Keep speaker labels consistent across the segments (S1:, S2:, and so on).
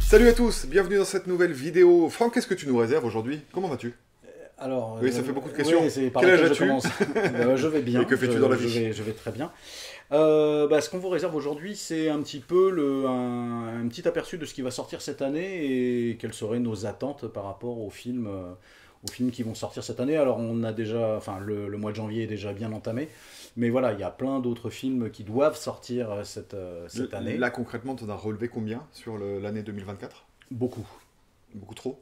S1: Salut à tous, bienvenue dans cette nouvelle vidéo. Franck, qu'est-ce que tu nous réserves aujourd'hui? Comment vas-tu?
S2: Alors,
S1: oui, ça fait beaucoup de questions.
S2: Oui, c'est par
S1: Quel âge
S2: laquelle
S1: as-tu?
S2: je commence. Je vais bien.
S1: Et que fais-tu dans la vie?
S2: Je vais très bien. Ce qu'on vous réserve aujourd'hui, c'est un petit peu un petit aperçu de ce qui va sortir cette année et quelles seraient nos attentes par rapport aux films qui vont sortir cette année. Alors, on a déjà, enfin, le mois de janvier est déjà bien entamé, mais voilà, il y a plein d'autres films qui doivent sortir cette année.
S1: Là, concrètement, tu en as relevé combien sur l'année 2024?
S2: Beaucoup.
S1: Beaucoup trop?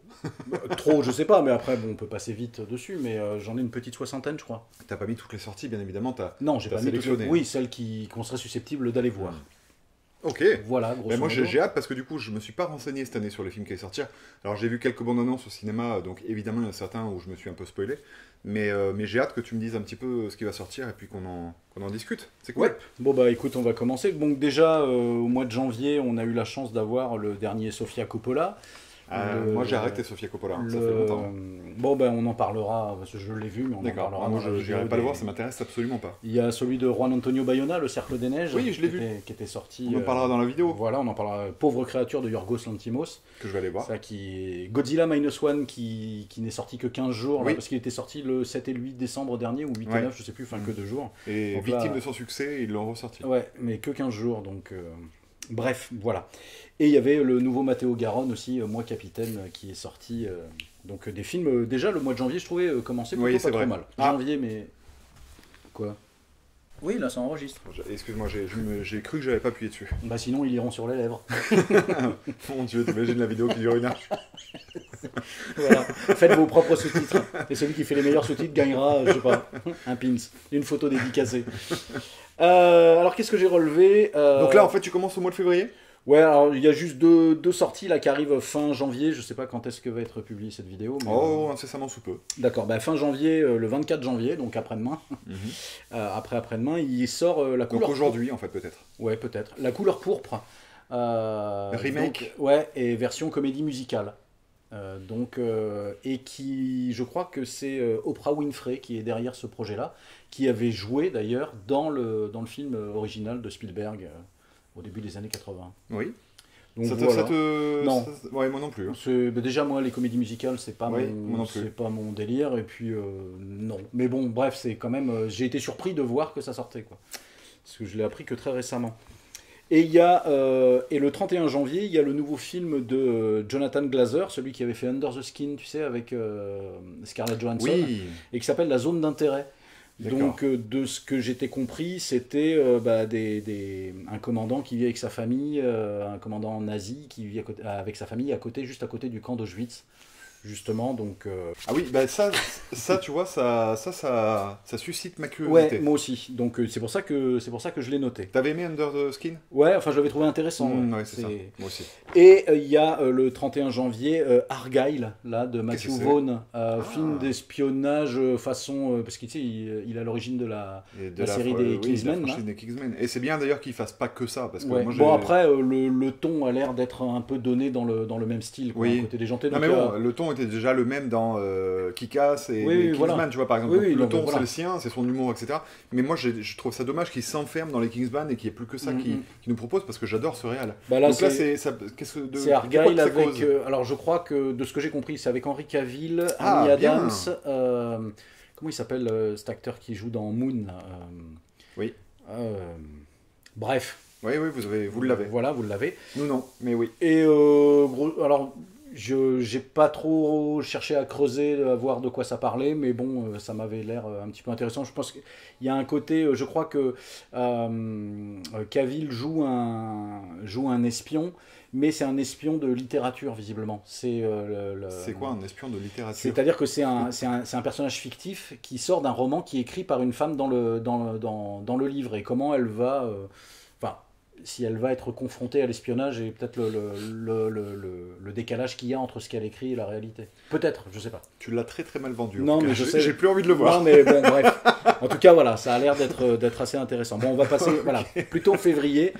S2: Trop, je sais pas, mais après, bon, on peut passer vite dessus, mais j'en ai une petite soixantaine, je crois.
S1: T'as pas mis toutes les sorties, bien évidemment.
S2: Non, j'ai pas mis
S1: sélectionné.
S2: toutes les... Oui, celles qu'on serait susceptibles d'aller voir.
S1: Ok.
S2: Voilà, grosso
S1: Ben moi
S2: modo.
S1: j'ai hâte parce que du coup je me suis pas renseigné cette année sur les films qui allaient sortir. Alors j'ai vu quelques bandes annonces au cinéma, donc évidemment il y en a certains où je me suis un peu spoilé. Mais j'ai hâte que tu me dises un petit peu ce qui va sortir et puis qu'on en discute. C'est cool.
S2: Ouais. Bon bah écoute, on va commencer. Donc déjà, au mois de janvier, on a eu la chance d'avoir le dernier Sofia Coppola.
S1: Moi j'ai arrêté Sofia Coppola, ça fait longtemps.
S2: Bon ben on en parlera, parce que je l'ai vu, mais on en parlera.
S1: Moi je n'irai pas le voir, ça m'intéresse absolument pas.
S2: Il y a celui de Juan Antonio Bayona, Le Cercle des Neiges,
S1: oui, je l'ai vu.
S2: Qui était sorti.
S1: On en parlera dans la vidéo.
S2: Voilà, on en parlera. Pauvre créature de Yorgos Lanthimos.
S1: Que je vais aller voir.
S2: Ça qui Godzilla Minus One qui n'est sorti que 15 jours,
S1: oui.
S2: là, parce qu'il était sorti le 7 et le 8 décembre dernier, ou 8 et 9, je sais plus, enfin que 2 jours.
S1: Et donc, victime de son succès, ils l'ont ressorti.
S2: Ouais, mais que 15 jours, donc... Bref, voilà. Et il y avait le nouveau Matteo Garonne aussi, Moi Capitaine, qui est sorti. Donc des films, déjà le mois de janvier, je trouvais commencer plutôt pas trop mal. Janvier, mais... Quoi? Oui, là ça enregistre.
S1: Excuse-moi, j'ai cru que j'avais pas appuyé dessus.
S2: Bah sinon ils iront sur les lèvres.
S1: Mon Dieu, t'imagines la vidéo qui dure 1 heure.
S2: Voilà, faites vos propres sous-titres. Et celui qui fait les meilleurs sous-titres gagnera, je sais pas, un pins, une photo dédicacée. Alors qu'est-ce que j'ai relevé?
S1: Donc là en fait tu commences au mois de février?
S2: Ouais, alors il y a juste deux sorties là qui arrivent fin janvier. Je sais pas quand est-ce que va être publiée cette vidéo. Mais,
S1: incessamment sous peu.
S2: D'accord, bah, fin janvier, le 24 janvier, donc après-demain. Après-demain, il sort la couleur.
S1: Donc aujourd'hui en fait peut-être.
S2: Ouais, peut-être. La couleur pourpre.
S1: Remake.
S2: Donc, ouais, et version comédie musicale. Et qui, je crois que c'est Oprah Winfrey qui est derrière ce projet-là, qui avait joué d'ailleurs dans le film original de Spielberg au début des années 80.
S1: Oui.
S2: Donc,
S1: non. Ouais, moi non plus.
S2: Déjà, moi, les comédies musicales, c'est pas, pas mon délire. Et puis, non. Mais bon, bref, c'est quand même... j'ai été surpris de voir que ça sortait, quoi. Parce que je l'ai appris que très récemment. Et le 31 janvier, il y a le nouveau film de Jonathan Glazer, celui qui avait fait Under the Skin, tu sais, avec Scarlett Johansson, et qui s'appelle La Zone d'intérêt. Donc, de ce que j'étais compris, c'était un commandant qui vit avec sa famille, un commandant nazi qui vit avec sa famille juste à côté du camp d'Auschwitz. Justement, donc...
S1: Ah oui, bah ça tu vois, ça suscite ma curiosité.
S2: Ouais, moi aussi. Donc c'est pour ça que je l'ai noté.
S1: T'avais aimé Under the Skin?
S2: Ouais, enfin je l'avais trouvé intéressant.
S1: Ouais, c'est ça, moi aussi.
S2: Et il y a le 31 janvier, Argyle, là, de Matthew Vaughn, film d'espionnage façon... parce qu'il il a l'origine de la série des Kingsmen.
S1: Et c'est bien d'ailleurs qu'il fasse pas que ça. Parce que moi,
S2: bon après, le ton a l'air d'être un peu donné dans le même style, quoi, à côté des jantés.
S1: Non mais bon, le ton était déjà le même dans Kick-Ass et Kingsman, voilà. Tu vois, par exemple. Le ton, c'est le sien, c'est son humour, etc. Mais moi, je trouve ça dommage qu'il s'enferme dans les Kingsman et qu'il n'y ait plus que ça qu'il nous propose, parce que j'adore ce réal.
S2: Bah là,
S1: donc là,
S2: c'est Argyle avec... alors, je crois que, de ce que j'ai compris, c'est avec Henry Cavill, Amy Adams... comment il s'appelle, cet acteur qui joue dans Moon
S1: Oui.
S2: Bref.
S1: Oui, vous l'avez.
S2: Voilà, vous l'avez.
S1: Nous, non, mais oui.
S2: Et, alors... Je n'ai pas trop cherché à creuser, à voir de quoi ça parlait, mais bon, ça m'avait l'air un petit peu intéressant. Je pense qu'il y a un côté, je crois que Cavill joue un espion, mais c'est un espion de littérature, visiblement. C'est
S1: quoi un espion de littérature?
S2: C'est-à-dire que c'est un personnage fictif qui sort d'un roman qui est écrit par une femme dans le livre, et comment elle va... si elle va être confrontée à l'espionnage et peut-être le décalage qu'il y a entre ce qu'elle écrit et la réalité. Peut-être, je sais pas.
S1: Tu l'as très très mal vendu.
S2: Non, mais je sais.
S1: J'ai plus envie de le voir.
S2: Non, mais bon, bref. En tout cas, voilà, ça a l'air d'être assez intéressant. Bon, on va passer, voilà, plutôt février.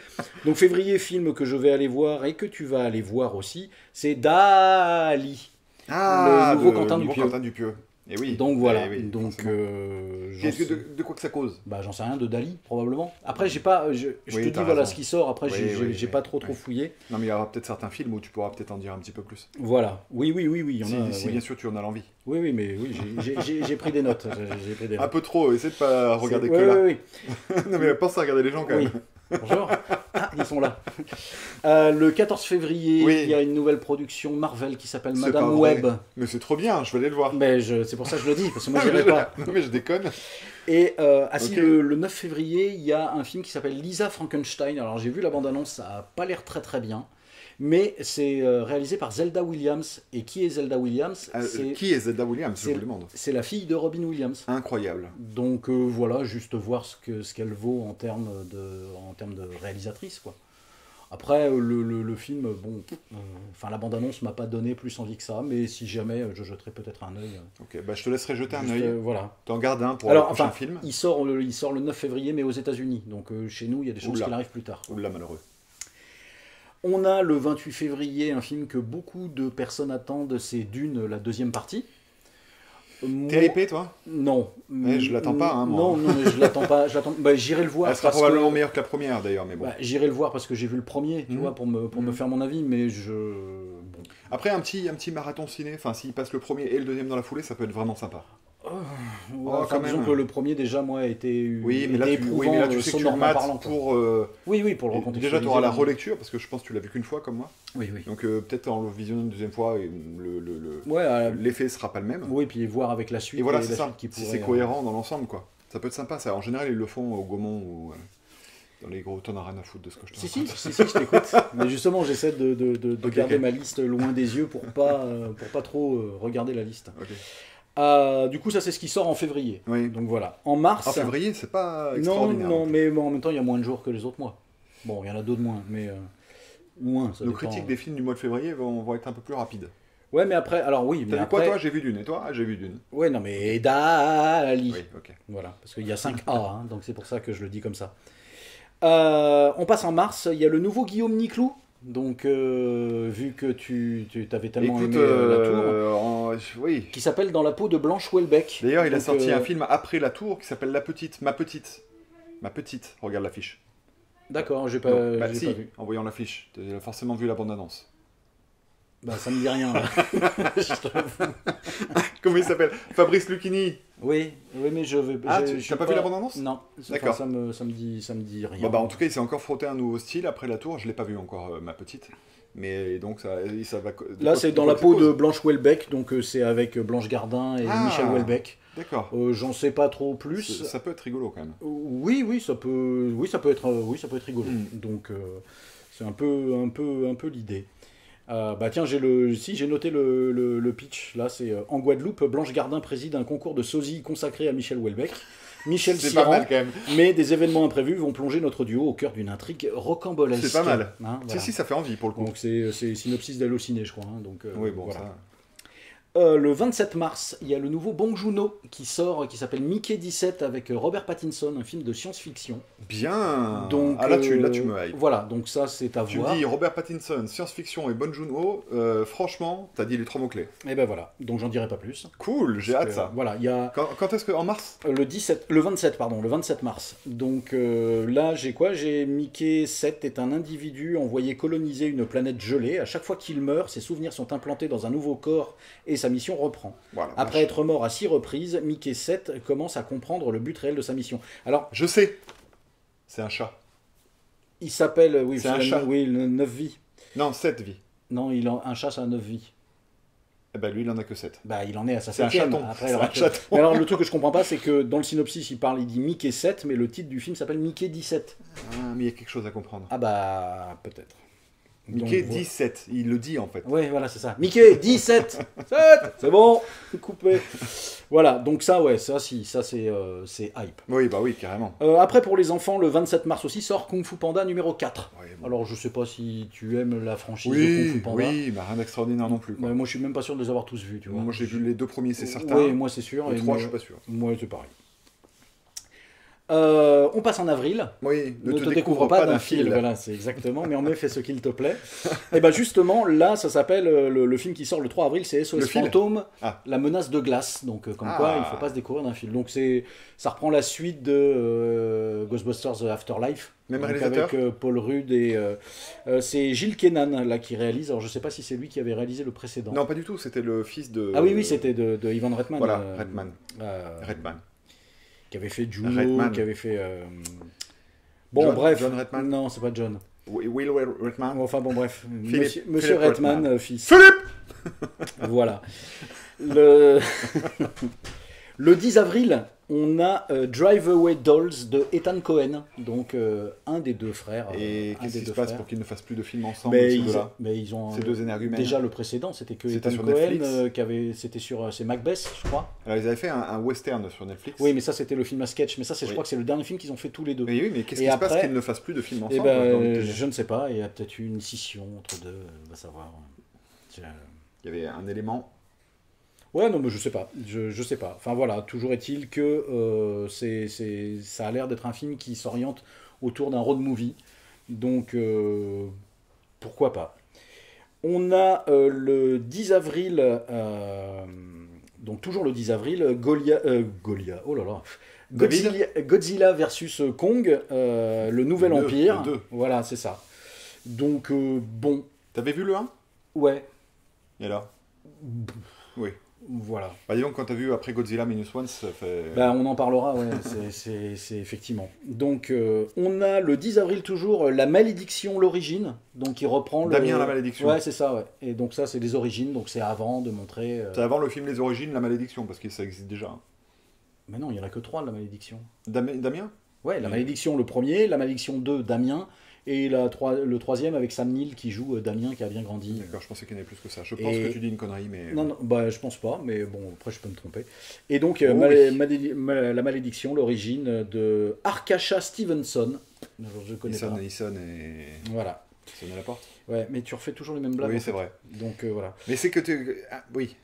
S2: Donc février, film que je vais aller voir et que tu vas aller voir aussi, c'est Dali.
S1: Ah,
S2: le nouveau Quentin Dupieux.
S1: Quentin Dupieux. Et oui.
S2: Donc voilà.
S1: Et oui,
S2: donc
S1: de quoi que ça cause?
S2: Bah j'en sais rien, de Dali probablement. Après j'ai pas, je te dis voilà ce qui sort. Après j'ai pas trop fouillé.
S1: Non mais il y aura peut-être certains films où tu pourras peut-être en dire un petit peu plus.
S2: Voilà. Oui. Il y en a,
S1: si bien sûr tu en as l'envie.
S2: Oui mais j'ai pris des notes.
S1: Un peu trop. Essaie de pas regarder que là.
S2: Oui.
S1: Non mais pense à regarder les gens quand même.
S2: Bonjour. Ah, ils sont là. Le 14 février, il y a une nouvelle production Marvel qui s'appelle Madame Web.
S1: Mais c'est trop bien, je vais aller le voir.
S2: Mais c'est pour ça que je le dis, parce que moi j'irai pas.
S1: Non mais je déconne.
S2: Et le 9 février, il y a un film qui s'appelle Lisa Frankenstein. Alors j'ai vu la bande-annonce, ça a pas l'air très bien. Mais c'est réalisé par Zelda Williams. Et qui est Zelda Williams?
S1: Qui est Zelda Williams, je vous demande.
S2: C'est la fille de Robin Williams.
S1: Incroyable.
S2: Donc voilà, juste voir ce qu'elle vaut en termes de réalisatrice, quoi. Après, le film, bon, la bande-annonce m'a pas donné plus envie que ça, mais si jamais, je jetterai peut-être un œil.
S1: Ok, bah je te laisserai jeter un œil.
S2: Voilà.
S1: T'en gardes un pour le prochain film.
S2: Il sort le 9 février, mais aux États-Unis. Donc chez nous, il y a des choses qui arrivent plus tard.
S1: Oula, malheureux.
S2: On a le 28 février un film que beaucoup de personnes attendent, c'est Dune, la deuxième partie.
S1: T'es hypé, toi?
S2: Non.
S1: Je l'attends pas, hein, moi.
S2: Non, mais je l'attends pas. J'irai le voir.
S1: Elle sera probablement meilleure que la première, d'ailleurs, mais bon.
S2: J'irai le voir parce que j'ai vu le premier, tu vois, pour me faire mon avis, mais Bon.
S1: Après, un petit marathon ciné, enfin, s'il passe le premier et le deuxième dans la foulée, ça peut être vraiment sympa.
S2: Disons que le premier déjà moi était
S1: éprouvant, mais là tu sais que tu le mates pour
S2: pour le recontextualiser.
S1: Déjà tu auras la relecture parce que je pense que tu l'as vu qu'une fois comme moi.
S2: Oui.
S1: Donc peut-être en le visionnant une deuxième fois l'effet sera pas le même.
S2: Oui, puis voir avec la suite.
S1: Et voilà, c'est ça. Si c'est cohérent dans l'ensemble, quoi. Ça peut être sympa ça. En général ils le font au Gaumont ou dans les gros, t'en as rien à foutre de ce que je te raconte.
S2: Si, je t'écoute. Mais justement, j'essaie de garder ma liste loin des yeux pour pas trop regarder la liste. Du coup, ça c'est ce qui sort en février.
S1: Oui.
S2: Donc voilà. En mars.
S1: En février, c'est pas extraordinaire.
S2: Non, mais en même temps, il y a moins de jours que les autres mois. Bon, il y en a d'autres moins, mais moins.
S1: Nos critiques des films du mois de février vont être un peu plus rapides.
S2: Ouais, mais après, alors oui.
S1: T'as vu quoi, toi? J'ai vu Dune. Et toi? J'ai vu Dune.
S2: Ouais, non, mais Dali.
S1: Oui, ok.
S2: Voilà, parce qu'il y a 5 A, donc c'est pour ça que je le dis comme ça. On passe en mars. Il y a le nouveau Guillaume Niclou. Donc, vu que tu t'avais tellement aimé La Tour, qui s'appelle Dans la peau de Blanche Houellebecq.
S1: D'ailleurs, il a sorti un film après La Tour qui s'appelle Ma Petite. Regarde l'affiche.
S2: D'accord, j'ai pas vu.
S1: En voyant l'affiche, tu as forcément vu la bande-annonce.
S2: Bah, ça me dit rien.
S1: Comment il s'appelle? Fabrice Lucchini.
S2: Oui, mais je vais.
S1: T'as pas vu la bande-annonce?
S2: Non.
S1: D'accord.
S2: Ça me dit rien.
S1: En tout cas, il s'est encore frotté un nouveau style après La Tour. Je l'ai pas vu encore, Ma Petite. Mais donc ça va.
S2: Là, c'est Dans la peau de Blanche Houellebecq, donc c'est avec Blanche Gardin et Michel Houellebecq.
S1: D'accord.
S2: J'en sais pas trop plus.
S1: Ça peut être rigolo quand même.
S2: Oui, ça peut être rigolo. Donc c'est un peu l'idée. Tiens, j'ai noté le pitch. Là, c'est en Guadeloupe, Blanche Gardin préside un concours de sosie consacré à Michel Houellebecq. Michel
S1: c'est
S2: s'y rend,
S1: pas mal, quand même.
S2: Mais des événements imprévus vont plonger notre duo au cœur d'une intrigue rocambolesque.
S1: C'est pas mal.
S2: Hein, voilà.
S1: Si, ça fait envie pour le coup.
S2: Donc c'est synopsis d'Allociné, je crois. Hein, donc,
S1: oui, bon,
S2: voilà.
S1: ça...
S2: Le 27 mars, il y a le nouveau Bong Joon-ho qui sort, qui s'appelle Mickey 17 avec Robert Pattinson, un film de science-fiction.
S1: Bien.
S2: Donc,
S1: là tu me hype.
S2: Voilà, donc ça c'est à voir.
S1: Tu me dis Robert Pattinson, science-fiction et Bong Joon-ho, franchement, t'as dit les 3 mots-clés.
S2: Et ben voilà, donc j'en dirai pas plus.
S1: Cool, j'ai hâte ça.
S2: Voilà, il y a...
S1: Quand est-ce que, en mars?
S2: Le 27 mars. Donc là, j'ai quoi? J'ai Mickey 7 est un individu envoyé coloniser une planète gelée. À chaque fois qu'il meurt, ses souvenirs sont implantés dans un nouveau corps et sa mission reprend.
S1: Voilà,
S2: après être mort à 6 reprises, Mickey 7 commence à comprendre le but réel de sa mission. Alors,
S1: je sais, c'est un chat.
S2: Il s'appelle,
S1: c'est un chat.
S2: Oui, 9 vies.
S1: Non, 7 vies.
S2: Non, un chat, ça a 9 vies.
S1: Eh ben lui, il en a que 7.
S2: Bah, il en est à sa 7e.
S1: C'est un chaton.
S2: Après, mais alors, le truc que je comprends pas, c'est que dans le synopsis, il dit Mickey 7, mais le titre du film s'appelle Mickey 17.
S1: Mais il y a quelque chose à comprendre.
S2: Ah bah, peut-être.
S1: Mickey 17, il le dit en fait.
S2: Oui, voilà, c'est ça. Mickey 17 c'est bon, coupé. Voilà, donc ça, c'est hype.
S1: Oui, bah oui, carrément.
S2: Après, pour les enfants, le 27 mars aussi sort Kung Fu Panda numéro 4.
S1: Ouais, bon.
S2: Alors, je sais pas si tu aimes la franchise de Kung Fu Panda.
S1: Oui, bah rien d'extraordinaire non plus. Quoi.
S2: Moi, je suis même pas sûr de les avoir tous vus, tu vois.
S1: Moi, j'ai vu les 2 premiers, c'est certain.
S2: Oui, moi, c'est sûr.
S1: Les 3, je suis pas sûr.
S2: Moi, c'est pareil. On passe en avril.
S1: Oui,
S2: ne te découvre pas d'un fil. Voilà, c'est exactement. Mais en mai, fais ce qu'il te plaît. Et ben justement, là, ça s'appelle le film qui sort le 3 avril, c'est SOS Fantôme, la menace de glace. Donc, comme quoi, il ne faut pas se découvrir d'un fil. Donc, ça reprend la suite de Ghostbusters Afterlife.
S1: Même réalisateur.
S2: Avec Paul Rudd et c'est Gilles Kennan là qui réalise. Alors, je ne sais pas si c'est lui qui avait réalisé le précédent.
S1: Non, pas du tout. C'était le fils de.
S2: Ah oui, c'était de Ivan Reitman.
S1: Voilà, Reitman.
S2: Qui avait fait Juno, qui avait fait... Bon,
S1: John,
S2: bref.
S1: John Reitman.
S2: Non, c'est pas John.
S1: Will Reitman.
S2: Enfin, bon, bref. Monsieur Reitman, fils.
S1: Philippe.
S2: Voilà. Le 10 avril, on a Drive Away Dolls de Ethan Cohen, donc un des deux frères.
S1: Et qu'est-ce qui se passe pour qu'ils ne fassent plus de films ensemble,
S2: ils ont
S1: ces deux énergumènes.
S2: Déjà le précédent, c'était que Ethan Cohen c'était sur c'est Macbeth, je crois.
S1: Alors ils avaient fait un western sur Netflix.
S2: Oui, mais ça c'était le film à sketch, mais ça je crois que c'est le dernier film qu'ils ont fait tous les deux.
S1: Oui, mais qu'est-ce qui se passe qu'ils ne fassent plus de films ensemble
S2: je ne sais pas, il y a peut-être eu une scission entre deux, on va savoir.
S1: Il y avait un élément.
S2: Ouais, non, mais je sais pas. Je sais pas. Enfin voilà, toujours est-il que ça a l'air d'être un film qui s'oriente autour d'un road movie. Donc, pourquoi pas. On a le 10 avril, donc toujours le 10 avril, oh là là, Godzilla versus Kong, le nouvel empire.
S1: Le 2.
S2: Voilà, c'est ça. Donc, bon.
S1: T'avais vu le 1 ?
S2: Ouais.
S1: Et là ? Oui.
S2: Voilà.
S1: Bah disons, quand t'as vu après Godzilla Minus One, ça fait...
S2: Bah, on en parlera, ouais, c'est effectivement. Donc, on a le 10 avril toujours La Malédiction, l'origine, donc qui reprend
S1: Damien, la Malédiction.
S2: Ouais, c'est ça, ouais. Et donc ça, c'est les origines, donc c'est avant de montrer...
S1: C'est avant le film Les Origines, La Malédiction, parce que ça existe déjà.
S2: Mais non, il n'y en a que 3, La Malédiction.
S1: Damien ?
S2: Ouais, La Malédiction, le premier, La Malédiction 2, Damien, et le troisième avec Sam Neill qui joue Damien qui a bien grandi.
S1: D'accord, je pensais qu'il y en avait plus que ça. Je pense que tu dis une connerie, mais...
S2: Non, bah, je pense pas, mais bon, après je peux me tromper. Et donc, La Malédiction, l'origine de Arkasha Stevenson. Je connais pas.
S1: Easson et...
S2: Voilà.
S1: Sonne à la porte.
S2: Ouais, mais tu refais toujours les mêmes blagues.
S1: Oui, c'est vrai.
S2: Donc, voilà.
S1: Mais c'est que tu... Ah, oui.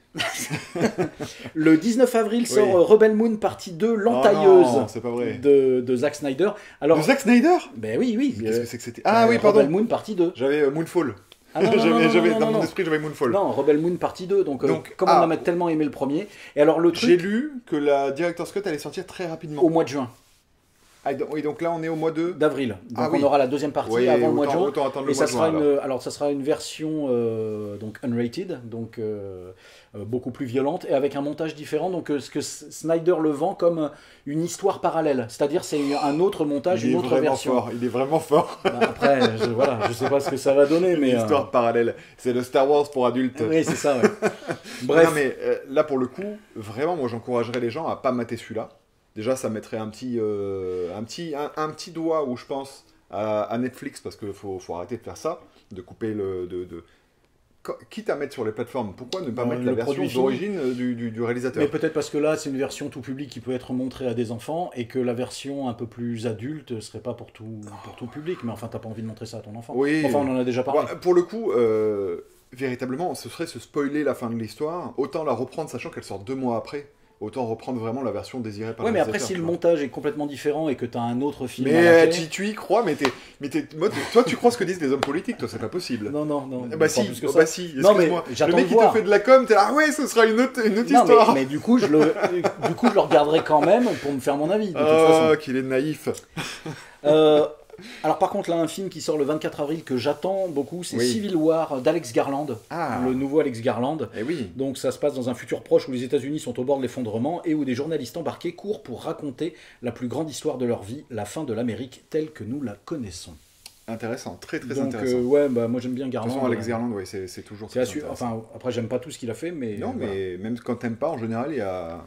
S2: Le 19 avril sort Rebel Moon partie 2, l'entailleuse
S1: c'est pas vrai.
S2: De Zack Snyder. Alors,
S1: de Zack Snyder ?
S2: Ben oui.
S1: Qu'est-ce que c'est que c'était ? Ah oui, pardon.
S2: Rebel Moon partie 2.
S1: J'avais Moonfall.
S2: Ah, non,
S1: dans mon esprit, j'avais Moonfall.
S2: Non, Rebel Moon partie 2. Donc comme on a tellement aimé le premier. Et alors, le truc...
S1: J'ai lu que la Director's Cut allait sortir très rapidement.
S2: Au mois de juin.
S1: Oui, donc là, on est au mois
S2: d'avril. Donc on aura la deuxième partie avant le mois de juin.
S1: Et
S2: ça sera ça sera une version donc unrated, donc beaucoup plus violente et avec un montage différent. Donc ce que Snyder le vend comme une histoire parallèle, c'est-à-dire c'est un autre montage, une autre version.
S1: Il est vraiment fort.
S2: Après, je sais pas ce que ça va donner, mais
S1: une histoire parallèle. C'est le Star Wars pour adultes.
S2: Oui, c'est ça. Ouais. Bref.
S1: Non, mais là pour le coup, vraiment, moi j'encouragerais les gens à pas mater celui-là. Déjà, ça mettrait un petit doigt où je pense à Netflix, parce qu'il faut arrêter de faire ça, de couper quitte à mettre sur les plateformes, pourquoi ne pas mettre la version d'origine du réalisateur ?
S2: Mais peut-être parce que là, c'est une version tout public qui peut être montrée à des enfants, et que la version un peu plus adulte serait pas pour tout public. Mais enfin, t'as pas envie de montrer ça à ton enfant.
S1: Oui.
S2: Enfin, on en a déjà parlé.
S1: Pour le coup, véritablement, ce serait se spoiler la fin de l'histoire, autant la reprendre sachant qu'elle sort 2 mois après. Autant reprendre vraiment la version désirée par le réalisateur.
S2: Ouais, mais après, si le montage est complètement différent et que tu as un autre film.
S1: Mais tu y crois, toi, tu crois ce que disent les hommes politiques, toi, c'est pas possible.
S2: Non.
S1: Bah si, excuse-moi.
S2: Le
S1: mec qui te fait de la com, t'es là, ouais, ce sera une autre histoire.
S2: Mais du coup, je le regarderai quand même pour me faire mon avis. De toute façon.
S1: Qu'il est naïf.
S2: Alors par contre là un film qui sort le 24 avril que j'attends beaucoup, c'est Civil War d'Alex Garland, le nouveau Alex Garland.
S1: Oui.
S2: Donc ça se passe dans un futur proche où les États-Unis sont au bord de l'effondrement et où des journalistes embarqués courent pour raconter la plus grande histoire de leur vie, la fin de l'Amérique telle que nous la connaissons.
S1: Intéressant, très
S2: Donc
S1: intéressant.
S2: moi j'aime bien Garland.
S1: De toute façon, Alex Garland, c'est toujours très intéressant.
S2: Enfin après j'aime pas tout ce qu'il a fait, mais
S1: non, mais même quand t'aimes pas, en général il y a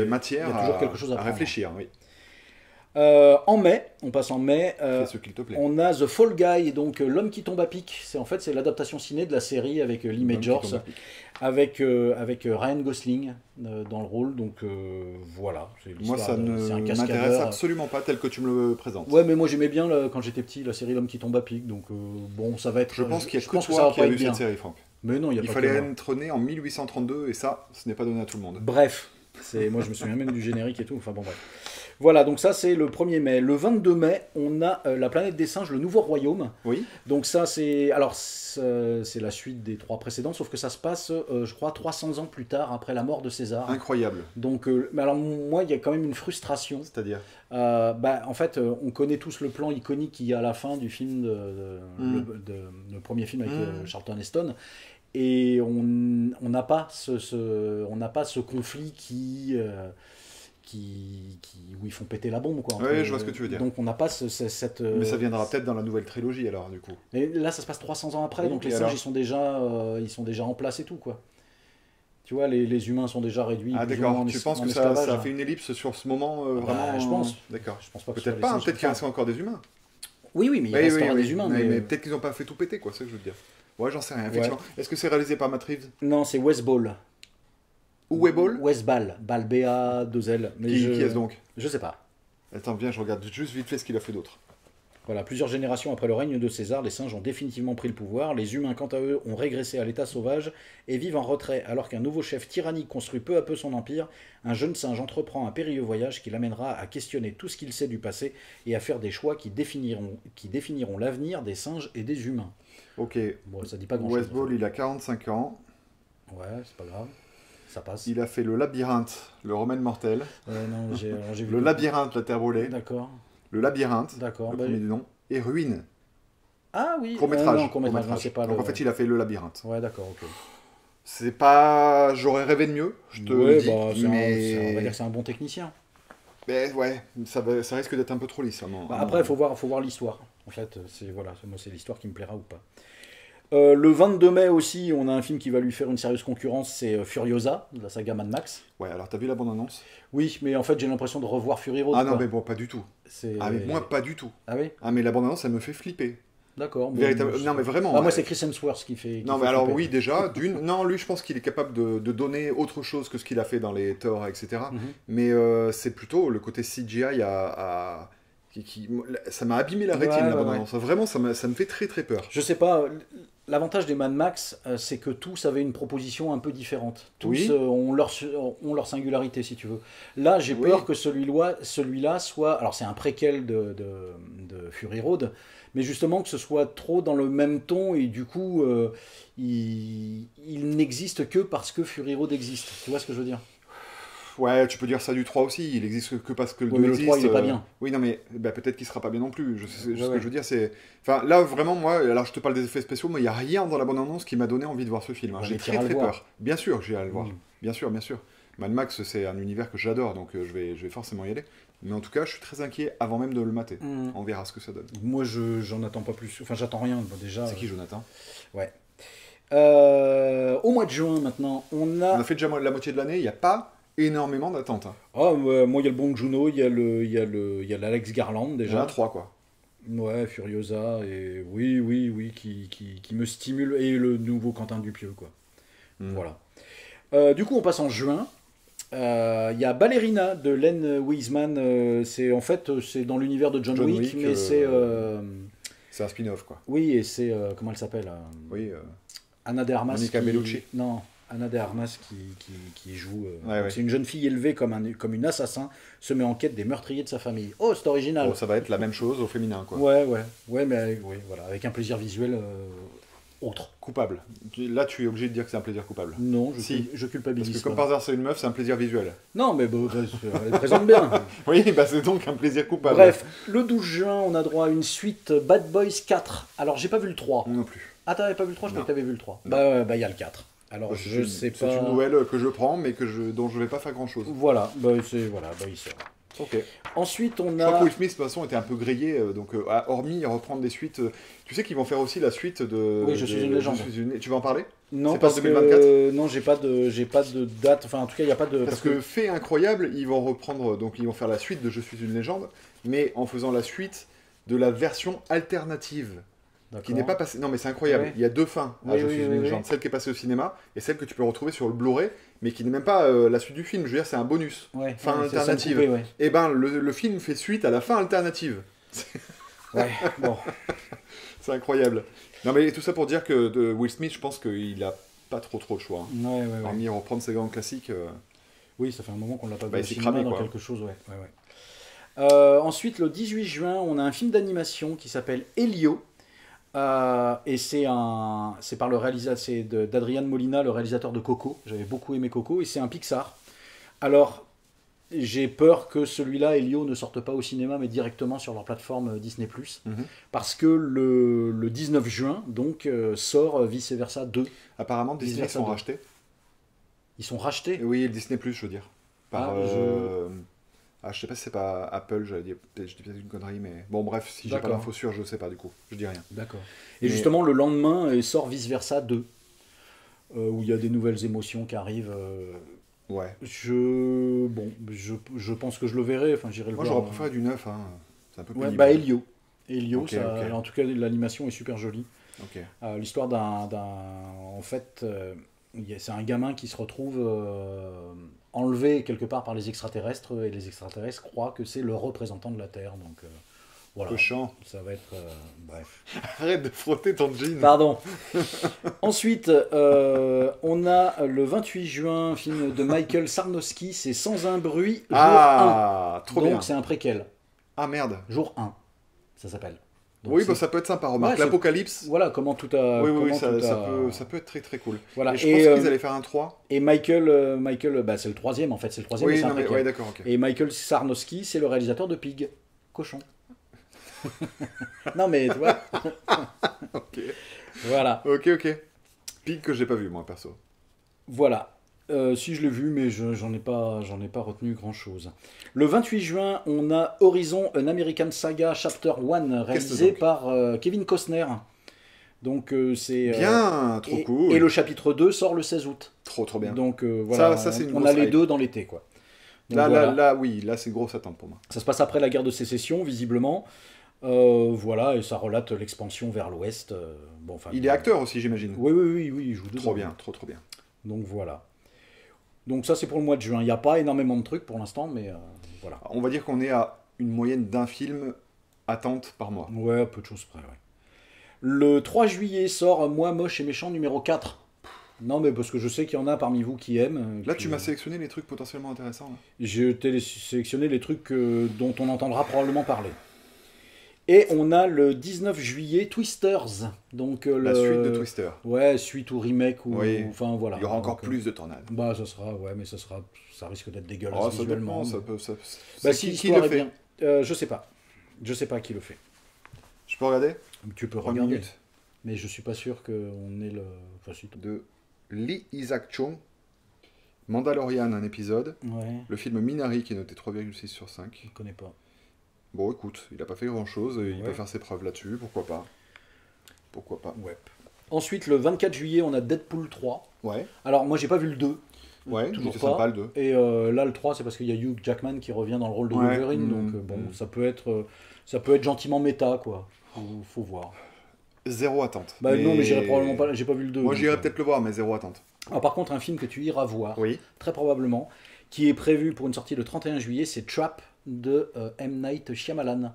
S1: matière,
S2: il y a toujours quelque chose à
S1: réfléchir. Oui.
S2: En mai, on passe en mai,
S1: ce qu'il te plaît.
S2: On a The Fall Guy, donc L'homme qui tombe à pic. C'est l'adaptation ciné de la série avec Lee Majors, avec Ryan Gosling dans le rôle. Donc voilà.
S1: Moi, ça ne m'intéresse absolument pas tel que tu me le présentes.
S2: Ouais, mais moi j'aimais bien quand j'étais petit la série L'homme qui tombe à pic. Donc bon, ça va être.
S1: Je pense qu'il y a que toi qui a vu cette série, Franck.
S2: Mais non, il
S1: fallait être né en 1832 et ça, ce n'est pas donné à tout le monde.
S2: Bref, moi je me souviens même du générique et tout. Enfin bon, bref. Voilà, donc ça c'est le 1er mai. Le 22 mai, on a La planète des singes, le nouveau royaume.
S1: Oui.
S2: Donc ça c'est... Alors c'est la suite des 3 précédents, sauf que ça se passe, je crois, 300 ans plus tard, après la mort de César.
S1: Incroyable.
S2: Donc, mais alors moi, il y a quand même une frustration.
S1: C'est-à-dire
S2: en fait, on connaît tous le plan iconique qu'il y a à la fin du film, le premier film avec Charlton Heston. Et on n'a pas ce conflit où ils font péter la bombe, quoi.
S1: Oui, je vois ce que tu veux dire.
S2: Donc on n'a pas cette...
S1: Mais ça viendra peut-être dans la nouvelle trilogie, alors, du coup.
S2: Mais là, ça se passe 300 ans après, donc les singes, ils sont déjà en place et tout, quoi. Tu vois, les humains sont déjà réduits.
S1: Ah d'accord, tu penses que ça fait une ellipse sur ce moment vraiment
S2: je pense.
S1: D'accord.
S2: Je pense pas
S1: peut-être pas, peut-être qu'il reste encore des humains.
S2: Oui, mais il restera des humains.
S1: Mais peut-être qu'ils n'ont pas fait tout péter, quoi, c'est ce que je veux dire. Ouais, j'en sais rien, effectivement. Ouais. Est-ce que c'est réalisé par Matt Reeves?
S2: Non, c'est Wes Ball.
S1: Ou Weball?
S2: Wes Ball, Ball B-A-2-L.
S1: Qui est-ce donc?
S2: Je sais pas.
S1: Attends, viens, je regarde juste vite fait ce qu'il a fait d'autre.
S2: Voilà, plusieurs générations après le règne de César, les singes ont définitivement pris le pouvoir. Les humains, quant à eux, ont régressé à l'état sauvage et vivent en retrait. Alors qu'un nouveau chef tyrannique construit peu à peu son empire, un jeune singe entreprend un périlleux voyage qui l'amènera à questionner tout ce qu'il sait du passé et à faire des choix qui définiront l'avenir des singes et des humains.
S1: Ok.
S2: Bon, ça dit pas grand-chose.
S1: Wes Ball, il a 45 ans.
S2: Ouais, c'est pas grave. Ça passe.
S1: Il a fait le Labyrinthe, le Remède mortel.
S2: Non, j'ai vu
S1: le Labyrinthe, la Terre brûlée.
S2: D'accord.
S1: Le Labyrinthe,
S2: d'accord,
S1: le premier du nom, et Ruine.
S2: Ah oui,
S1: court-métrage.
S2: Non, court-métrage. Non, c'est pas
S1: donc en fait, il a fait le Labyrinthe.
S2: Ouais, d'accord, ok.
S1: C'est pas... J'aurais rêvé de mieux, je te le dis, mais...
S2: on va dire que c'est un bon technicien.
S1: Mais ouais, ça risque d'être un peu trop lisse.
S2: Après, il faut voir l'histoire. En fait, moi, c'est l'histoire qui me plaira ou pas. Le 22 mai aussi, on a un film qui va lui faire une sérieuse concurrence, c'est Furiosa, de la saga Mad Max.
S1: Ouais, alors t'as vu la bande-annonce?
S2: Oui, mais en fait j'ai l'impression de revoir Fury Road.
S1: Ah non, mais bon, pas du tout. Ah mais moi, pas du tout.
S2: Ah oui?
S1: Ah mais la bande-annonce, elle me fait flipper.
S2: D'accord.
S1: Non mais vraiment.
S2: Moi c'est Chris Hemsworth qui fait...
S1: non mais alors oui, déjà, non, lui je pense qu'il est capable de donner autre chose que ce qu'il a fait dans les Thor, etc. Mais c'est plutôt le côté CGI ça m'a abîmé la rétine, la bande-annonce. Vraiment, ça me fait très très peur.
S2: Je sais pas, l'avantage des Mad Max, c'est que tous avaient une proposition un peu différente. Tous ont leur singularité, si tu veux. Là, j'ai peur que celui-là soit... Alors, c'est un préquel de Fury Road, mais justement que ce soit trop dans le même ton, et du coup, il n'existe que parce que Fury Road existe. Tu vois ce que je veux dire?
S1: Ouais, tu peux dire ça du 3 aussi, il existe que parce que le 2
S2: mais
S1: existe.
S2: Le 3, il est pas bien.
S1: Oui, non, mais peut-être qu'il sera pas bien non plus. Ce que je veux dire, c'est... Enfin, là, vraiment, moi, alors je te parle des effets spéciaux, mais il n'y a rien dans la bande-annonce qui m'a donné envie de voir ce film. J'ai très très peur. Bien sûr que j'ai à le voir. Bien sûr, bien sûr. Mad Max, c'est un univers que j'adore, donc je vais forcément y aller. Mais en tout cas, je suis très inquiet avant même de le mater. On verra ce que ça donne.
S2: Moi, j'en attends pas plus. Enfin, j'attends rien, déjà.
S1: C'est qui, Jonathan?
S2: Ouais. Au mois de juin, maintenant, on a
S1: fait déjà la moitié de l'année, il n'y a pas énormément d'attentes.
S2: Moi, il y a le Bong Joon-ho, il y a l'Alex Garland, déjà.
S1: Il y en a 3, quoi.
S2: Ouais, Furiosa, et oui, qui me stimule, et le nouveau Quentin Dupieux, quoi. Voilà. Du coup, on passe en juin. Il y a Ballerina de Len Wiseman. C'est dans l'univers de John Wick, mais c'est...
S1: c'est un spin-off, quoi.
S2: Oui, et c'est... comment elle s'appelle
S1: Oui.
S2: Anna de Armas.
S1: Monica Bellucci.
S2: Non, Anna de Armas qui joue...
S1: Ouais.
S2: C'est une jeune fille élevée comme une assassin, se met en quête des meurtriers de sa famille. Oh, c'est original.
S1: Ça va être la même chose au féminin, quoi.
S2: Ouais, mais voilà, avec un plaisir visuel autre.
S1: Coupable. Là, tu es obligé de dire que c'est un plaisir coupable.
S2: Non, je culpabilise.
S1: Parce que comme par hasard, c'est une meuf, c'est un plaisir visuel.
S2: Non, mais elle présente bien.
S1: Oui, c'est donc un plaisir coupable.
S2: Bref, le 12 juin, on a droit à une suite Bad Boys 4. Alors, j'ai pas vu le 3.
S1: Non plus.
S2: Ah, t'avais pas vu le 3? Je crois que t'avais vu le 3. Bah, il y a le 4. Alors, je sais pas...
S1: C'est une nouvelle que je prends, mais dont je vais pas faire grand-chose.
S2: Voilà, il sort.
S1: Ok.
S2: Ensuite, on a...
S1: Je crois que Will Smith, de toute façon, était un peu grillé, hormis reprendre des suites... tu sais qu'ils vont faire aussi la suite de...
S2: Oui, Je suis une légende.
S1: Tu vas en parler?
S2: Non, parce que... Non, j'ai pas de date, enfin, en tout cas, il n'y a pas de...
S1: Parce que fait incroyable, ils vont reprendre... Donc, ils vont faire la suite de Je suis une légende, mais en faisant la suite de la version alternative. Qui n'est pas passé. Non, mais c'est incroyable. Il y a 2 fins à Je suis une légende. Celle qui est passée au cinéma et celle que tu peux retrouver sur le Blu-ray, mais qui n'est même pas la suite du film. Je veux dire, c'est un bonus. Fin alternative. Et ben, le film fait suite à la fin alternative.
S2: Bon.
S1: C'est incroyable. Non, mais tout ça pour dire que de Will Smith, je pense qu'il a pas trop le choix.
S2: Hormis
S1: reprendre ses grands classiques.
S2: Oui, ça fait un moment qu'on l'a pas vu au cinéma dans quelque chose, Ensuite, le 18 juin, on a un film d'animation qui s'appelle Elio. Et c'est par le réalisateur, c'est d'Adrian Molina, le réalisateur de Coco. J'avais beaucoup aimé Coco, et c'est un Pixar. Alors, j'ai peur que celui-là, Elio, ne sorte pas au cinéma, mais directement sur leur plateforme Disney+. Parce que le 19 juin, donc, sort Vice Versa 2.
S1: Apparemment, Disney sont rachetés.
S2: Ils sont rachetés?
S1: Oui, le Disney+, je veux dire. Je sais pas si c'est pas Apple, je dis peut-être une connerie, mais bon, bref, si j'ai pas l'info sûre, je sais pas du coup, je dis rien.
S2: D'accord. Et justement, le lendemain, sort Vice Versa 2, où il y a des nouvelles émotions qui arrivent.
S1: Ouais.
S2: Je pense que je le verrai, enfin j'irai le voir.
S1: Moi, j'aurais préféré du neuf, hein. C'est un peu pénible.
S2: Bah Elio, okay. En tout cas, l'animation est super jolie. L'histoire en fait, c'est un gamin qui se retrouve enlevé quelque part par les extraterrestres, et les extraterrestres croient que c'est le représentant de la Terre, donc voilà.
S1: Cochon.
S2: Ça va être bref.
S1: Arrête de frotter ton jean.
S2: Pardon. Ensuite, on a le 28 juin, un film de Michael Sarnowski, c'est Sans un bruit, jour 1.
S1: Trop bien.
S2: Donc c'est un préquel.
S1: Ah merde.
S2: Jour 1, ça s'appelle. Donc,
S1: oui, bah, ça peut être sympa, remarque. L'Apocalypse.
S2: Voilà, comment tout a...
S1: Oui, ça peut être très très cool.
S2: Voilà.
S1: Et je pense qu'ils allaient faire un 3.
S2: Et Michael bah, c'est le troisième en fait, c'est le troisième.
S1: Oui, ouais, d'accord, ok.
S2: Et Michael Sarnowski, c'est le réalisateur de Pig, Cochon. Non mais tu vois.
S1: Ok.
S2: Voilà.
S1: Ok. Pig que j'ai pas vu moi perso.
S2: Voilà. Si je l'ai vu, mais j'en ai pas retenu grand chose. Le 28 juin, on a Horizon, An American Saga Chapter 1, réalisé par Kevin Costner. Donc c'est
S1: bien, trop cool.
S2: Et le chapitre 2 sort le 16 août.
S1: Trop bien.
S2: Donc voilà,
S1: ça, c'est une
S2: on a les
S1: hype.
S2: deux dans l'été quoi. Donc,
S1: là, c'est grosse attente pour moi.
S2: Ça se passe après la guerre de sécession, visiblement. Voilà, et ça relate l'expansion vers l'ouest.
S1: Il est acteur aussi, j'imagine.
S2: Oui, il joue dedans.
S1: Trop bien, trop bien.
S2: Donc voilà. Donc ça c'est pour le mois de juin. Il n'y a pas énormément de trucs pour l'instant, mais voilà.
S1: On va dire qu'on est à une moyenne d'un film attente par mois.
S2: Ouais, à peu de choses près, ouais. Le 3 juillet sort Moi, moche et méchant numéro 4. Non, mais parce que je sais qu'il y en a parmi vous qui aiment.
S1: Là, tu m'as sélectionné les trucs potentiellement intéressants. Là.
S2: Je t'ai sélectionné les trucs dont on entendra probablement parler. Et on a le 19 juillet Twisters. Donc,
S1: la suite de Twister.
S2: Ouais, suite ou remake.
S1: Oui.
S2: Enfin, voilà.
S1: Il y aura encore plus de tornades.
S2: Bah, ça risque d'être dégueulasse visuellement.
S1: Qui le fait
S2: Je sais pas. Je sais pas qui le fait.
S1: Je peux regarder?
S2: Tu peux regarder. Mais je suis pas sûr qu'on ait le...
S1: De Lee Isaac Chung. Mandalorian, un épisode.
S2: Ouais.
S1: Le film Minari qui est noté 3,6 sur 5.
S2: Je connais pas.
S1: Bon, écoute, il a pas fait grand chose, il peut faire ses preuves là-dessus, pourquoi pas.
S2: Ouais. Ensuite, le 24 juillet, on a Deadpool 3.
S1: Ouais.
S2: Alors, moi, j'ai pas vu le 2.
S1: Ouais, toujours pas. Sympa le 2.
S2: Et là, le 3, c'est parce qu'il y a Hugh Jackman qui revient dans le rôle de Wolverine, donc ça peut être gentiment méta, quoi. Faut voir.
S1: Zéro attente.
S2: Bah non, mais j'irai probablement pas, j'ai pas vu le 2.
S1: Moi, j'irai peut-être le voir, mais zéro attente.
S2: Alors, par contre, un film que tu iras voir, très probablement, qui est prévu pour une sortie le 31 juillet, c'est Trap de M. Night Shyamalan.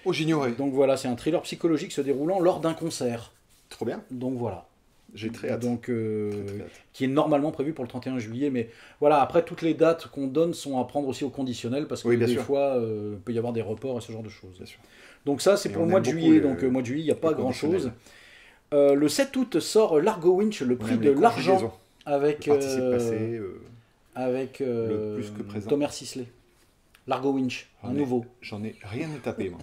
S1: Oh, j'ignorais.
S2: Donc voilà, c'est un thriller psychologique se déroulant lors d'un concert.
S1: Trop bien.
S2: Donc voilà.
S1: J'ai très hâte.
S2: Donc,
S1: très hâte.
S2: Qui est normalement prévu pour le 31 juillet. Mais voilà, après, toutes les dates qu'on donne sont à prendre aussi au conditionnel, parce que des fois, il peut y avoir des reports et ce genre de choses.
S1: Bien sûr.
S2: Donc ça, c'est pour le mois de juillet. Donc mois de juillet, il n'y a pas grand-chose. Le 7 août sort Largo Winch, le prix de l'argent, avec avec
S1: le plus que présent.
S2: Thomas Sisley. Largo Winch, un nouveau.
S1: J'en ai rien à taper, moi.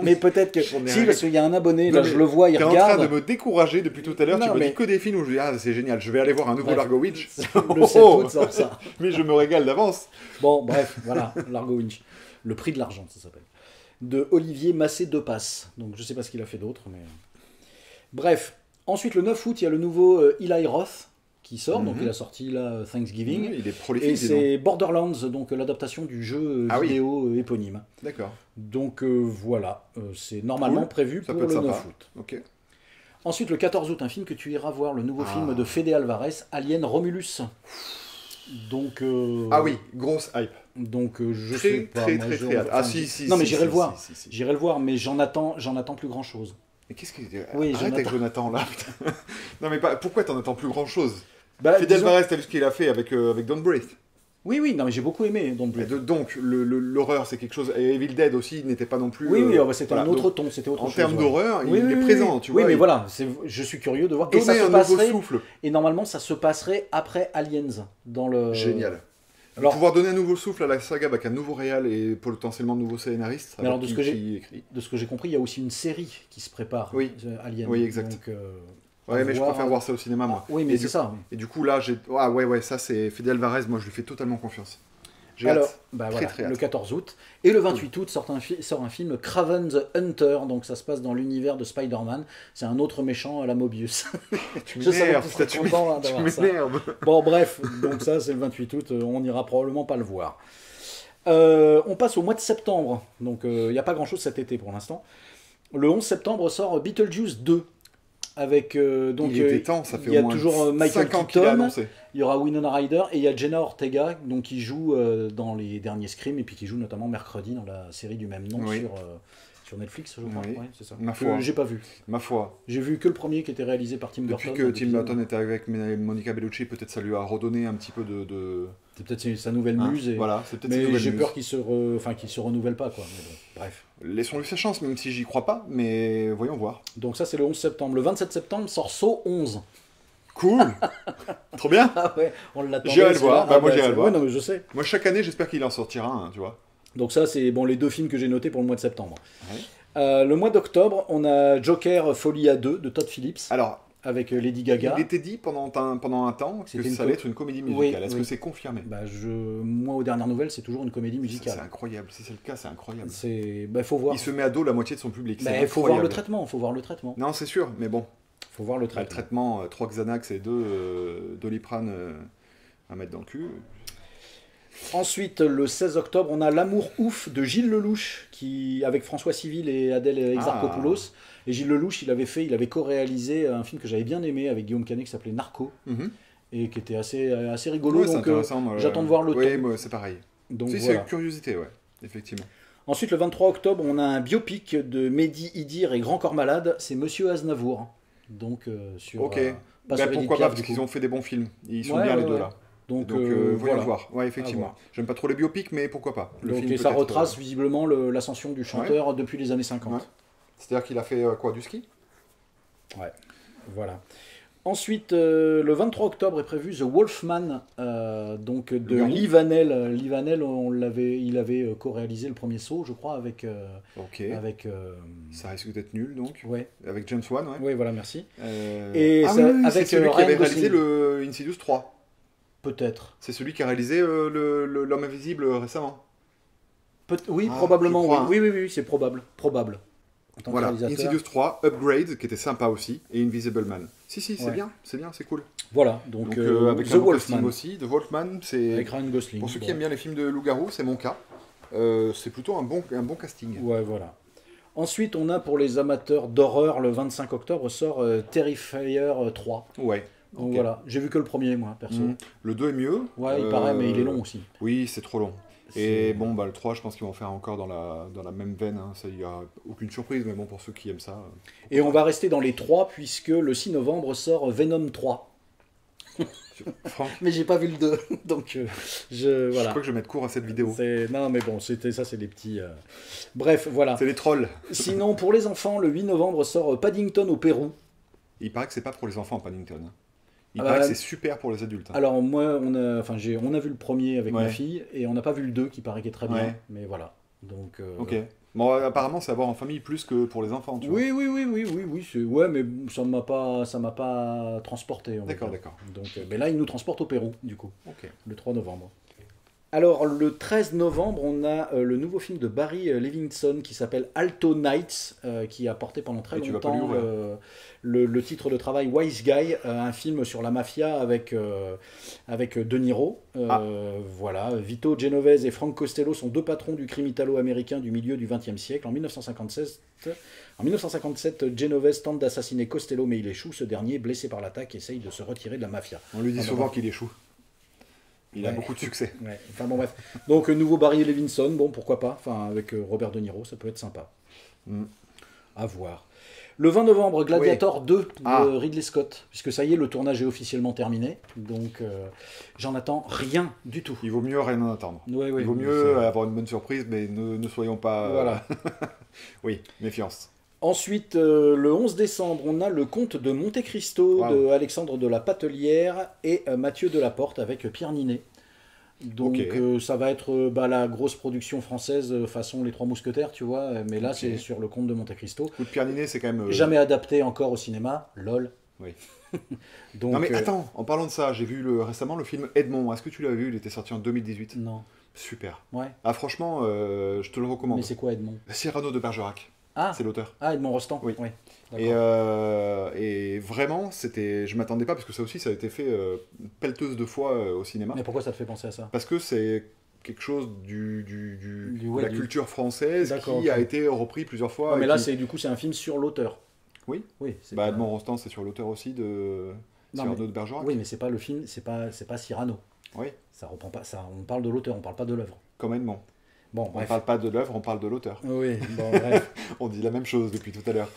S2: Mais peut-être que... Si, parce qu'il y a un abonné, là je le vois, il regarde...
S1: T'es en train de me décourager depuis tout à l'heure, tu me dis que des films où je dis « Ah, c'est génial, je vais aller voir un nouveau Largo Winch. »
S2: Le 7 août sort ça.
S1: Mais je me régale d'avance.
S2: Bon, bref, voilà, Largo Winch. Le prix de l'argent, ça s'appelle. De Olivier Massé-Depasse. Donc je sais pas ce qu'il a fait d'autre, mais... Bref. Ensuite, le 9 août, il y a le nouveau Eli Roth qui sort, donc il a sorti là Thanksgiving.
S1: Il est prolifique.
S2: Et c'est Borderlands, donc l'adaptation du jeu vidéo éponyme.
S1: D'accord.
S2: Donc voilà, c'est normalement prévu pour le 9 août.
S1: Ok.
S2: Ensuite, le 14 août, un film que tu iras voir, le nouveau film de Fede Alvarez, Alien Romulus. Donc
S1: ah oui, grosse hype.
S2: Donc je
S1: très,
S2: sais pas.
S1: Très hâte. Ah si.
S2: Non mais j'irai le voir. J'irai le voir, mais j'en attends plus grand chose.
S1: Mais qu'est-ce que... Arrête avec Jonathan là. Non mais pourquoi t'en attends plus grand chose? Fede Alvarez, t'as vu ce qu'il a fait avec Don't Breathe?
S2: Oui, oui, non, mais j'ai beaucoup aimé Don't Breathe.
S1: Donc, l'horreur, c'est quelque chose. Et Evil Dead aussi n'était pas non plus.
S2: Oui, oui, c'était un autre ton, c'était autre chose.
S1: En termes d'horreur, il est présent, tu vois.
S2: Oui, mais voilà, je suis curieux de voir.
S1: Et ça se passerait.
S2: Et normalement, ça se passerait après Aliens.
S1: Génial. Alors, pouvoir donner un nouveau souffle à la saga avec un nouveau réal et potentiellement un nouveau scénariste.
S2: Mais alors, de ce que j'ai compris, il y a aussi une série qui se prépare.
S1: Oui,
S2: Aliens.
S1: Oui, exact.
S2: Donc,
S1: ouais, mais je préfère voir ça au cinéma, moi.
S2: Oui, mais c'est ça.
S1: Et du coup, là, ça, c'est Fede Alvarez, moi, je lui fais totalement confiance.
S2: Alors, très le 14 août. Et le 28 août sort un film, Kraven the Hunter, donc ça se passe dans l'univers de Spider-Man. C'est un autre méchant à la Mobius.
S1: Tu m'énerves.
S2: Bon, bref, donc ça, c'est le 28 août, on n'ira probablement pas le voir. On passe au mois de septembre, donc il n'y a pas grand-chose cet été pour l'instant. Le 11 septembre sort Beetlejuice 2. Avec donc
S1: il était temps, ça fait
S2: il y a toujours Michael Keaton, il y aura Winona Ryder et il y a Jenna Ortega donc qui joue dans les derniers Scream et puis qui joue notamment mercredi dans la série du même nom sur Netflix, je crois.
S1: Oui.
S2: Ouais, c'est ça.
S1: Ma foi.
S2: J'ai pas vu.
S1: Ma foi.
S2: J'ai vu que le premier qui était réalisé par Tim Burton.
S1: Depuis que Tim Burton était avec Monica Bellucci, peut-être ça lui a redonné un petit peu de...
S2: C'est peut-être sa nouvelle muse.
S1: Voilà, c'est peut-être
S2: mais j'ai peur qu'il se renouvelle pas, quoi. Mais bon, bref.
S1: Laissons-lui sa chance, même si j'y crois pas, mais voyons voir.
S2: Donc ça, c'est le 11 septembre. Le 27 septembre sort Saw 11.
S1: Cool. Trop bien.
S2: Ah ouais, on l'attendait.
S1: J'irai le voir. Moi, j'irai le voir.
S2: Ouais, non, mais je sais.
S1: Moi, chaque année, j'espère qu'il en sortira un, tu vois.
S2: Donc ça, c'est les deux films que j'ai notés pour le mois de septembre. Ouais. Le mois d'octobre, on a Joker Folie à 2 de Todd Phillips. Alors, avec Lady Gaga.
S1: Il était dit pendant un temps que ça allait être une comédie musicale. Est-ce que c'est confirmé?
S2: Moi, aux dernières nouvelles, c'est toujours une comédie musicale.
S1: C'est incroyable. Si c'est le cas, c'est incroyable.
S2: Faut voir.
S1: Il se met à dos la moitié de son public.
S2: Il faut voir le traitement.
S1: Non, c'est sûr, mais bon.
S2: Faut voir le traitement.
S1: Le traitement, 3 Xanax et 2 Doliprane à mettre dans le cul.
S2: Ensuite, le 16 octobre, on a L'amour ouf de Gilles Lelouch, avec François Civil et Adèle Exarchopoulos. Et Gilles Lelouch, il avait co-réalisé un film que j'avais bien aimé avec Guillaume Canet qui s'appelait Narco, et qui était assez rigolo. Donc j'attends de voir le
S1: ton. Oui, c'est pareil. Donc, c'est une curiosité, ouais, effectivement.
S2: Ensuite, le 23 octobre, on a un biopic de Mehdi Idir et Grand Corps Malade, c'est Monsieur Aznavour. Donc, sur.
S1: Ok. Pourquoi pas, parce qu'ils ont fait des bons films. Ils sont bien les deux là. Donc voyons voir. Ouais, effectivement. J'aime pas trop les biopics, mais pourquoi pas.
S2: Et ça retrace visiblement l'ascension du chanteur depuis les années 50. Ouais.
S1: C'est-à-dire qu'il a fait quoi, du ski?
S2: Ouais, voilà. Ensuite, le 23 octobre est prévu The Wolfman, donc de Lee Vanell. Lee Vanell, il avait co-réalisé le premier saut, je crois, avec.
S1: Ça risque d'être nul, donc.
S2: Ouais.
S1: Avec James Wan, ouais.
S2: Oui, voilà, merci.
S1: Et avec celui qui avait réalisé le Insidious 3.
S2: Peut-être.
S1: C'est celui qui a réalisé L'Homme Invisible récemment.
S2: Oui, probablement. Oui, c'est probable.
S1: Voilà, Insidious 3, Upgrade, qui était sympa aussi, et Invisible Man. Si, c'est bien, c'est cool.
S2: Voilà, donc
S1: avec The Wolfman aussi. The Wolfman, c'est...
S2: Avec Ryan Gosling.
S1: Pour ceux qui aiment bien les films de loup-garou, c'est mon cas. C'est plutôt un bon casting.
S2: Ouais, voilà. Ensuite, on a pour les amateurs d'horreur, le 25 octobre, sort Terrifier 3.
S1: Ouais.
S2: Donc voilà, j'ai vu que le premier, moi, perso.
S1: Le 2 est mieux.
S2: Ouais, il paraît, mais il est long aussi.
S1: Oui, c'est trop long. Et bon, le 3, je pense qu'ils vont faire encore dans la même veine. Ça, il n'y a aucune surprise, mais bon, pour ceux qui aiment ça.
S2: Et on va rester dans les 3, puisque le 6 novembre sort Venom 3. Mais j'ai pas vu le 2, donc voilà.
S1: Je crois que je vais mettre court à cette vidéo.
S2: Non, mais bon, c'est des petits... Bref, voilà.
S1: C'est les trolls.
S2: Sinon, pour les enfants, le 8 novembre sort Paddington au Pérou.
S1: Il paraît que c'est pas pour les enfants, Paddington. Il paraît que c'est super pour les adultes.
S2: Alors moi, on a vu le premier avec ma fille, et on n'a pas vu le 2 qui paraît qu'il est très bien, mais voilà. Donc,
S1: ok. Bon, apparemment, c'est à voir en famille plus que pour les enfants, tu vois.
S2: Oui. Ouais, mais ça m'a pas transporté.
S1: D'accord.
S2: Donc, mais là, il nous transporte au Pérou, du coup, le 3 novembre. Alors, le 13 novembre, on a le nouveau film de Barry Levinson qui s'appelle Alto Nights, qui a porté pendant très longtemps le titre de travail Wise Guy, un film sur la mafia avec De Niro. Voilà, Vito Genovese et Frank Costello sont deux patrons du crime italo-américain du milieu du XXe siècle. En 1957, Genovese tente d'assassiner Costello, mais il échoue. Ce dernier, blessé par l'attaque, essaye de se retirer de la mafia.
S1: On lui dit souvent qu'il échoue. Il a beaucoup de succès.
S2: Ouais. Enfin bon, bref. Donc, nouveau Barry Levinson, bon, pourquoi pas. Enfin, avec Robert De Niro, ça peut être sympa. À voir. Le 20 novembre, Gladiator 2 de Ridley Scott, puisque ça y est, le tournage est officiellement terminé, donc j'en attends rien du tout.
S1: Il vaut mieux rien en attendre. Il vaut mieux avoir une bonne surprise, mais ne soyons pas...
S2: Voilà.
S1: Oui, méfiance.
S2: Ensuite, le 11 décembre, on a le Comte de Monte Cristo de Alexandre de la Patelière et Mathieu Delaporte avec Pierre Ninet. Donc ça va être la grosse production française façon Les Trois Mousquetaires, tu vois, mais là c'est sur le Comte de Monte Cristo.
S1: Pierre Ninet, c'est quand même...
S2: Jamais adapté encore au cinéma, lol.
S1: Oui. Donc, non mais attends, en parlant de ça, j'ai vu récemment le film Edmond. Est-ce que tu l'as vu? Il était sorti en 2018.
S2: Non.
S1: Super.
S2: Ouais.
S1: Ah franchement, je te le recommande.
S2: Mais c'est quoi Edmond?
S1: Cyrano de Bergerac.
S2: Ah.
S1: C'est l'auteur.
S2: Ah, Edmond Rostand.
S1: Oui. Et vraiment, je m'attendais pas, parce que ça aussi, ça a été fait pelleteuse de fois au cinéma.
S2: Mais pourquoi ça te fait penser à ça?
S1: Parce que c'est quelque chose de la culture française qui a été repris plusieurs fois.
S2: Mais là, c'est un film sur l'auteur.
S1: Oui. Edmond Rostand, c'est sur l'auteur aussi de Cyrano de Bergerac.
S2: Oui, mais c'est pas le film, c'est pas Cyrano.
S1: Oui.
S2: Ça reprend pas ça. On parle de l'auteur, on parle pas de l'œuvre.
S1: Comme Edmond.
S2: Bon,
S1: on ne parle pas de l'œuvre, on parle de l'auteur.
S2: Oui, bon, bref.
S1: On dit la même chose depuis tout à l'heure.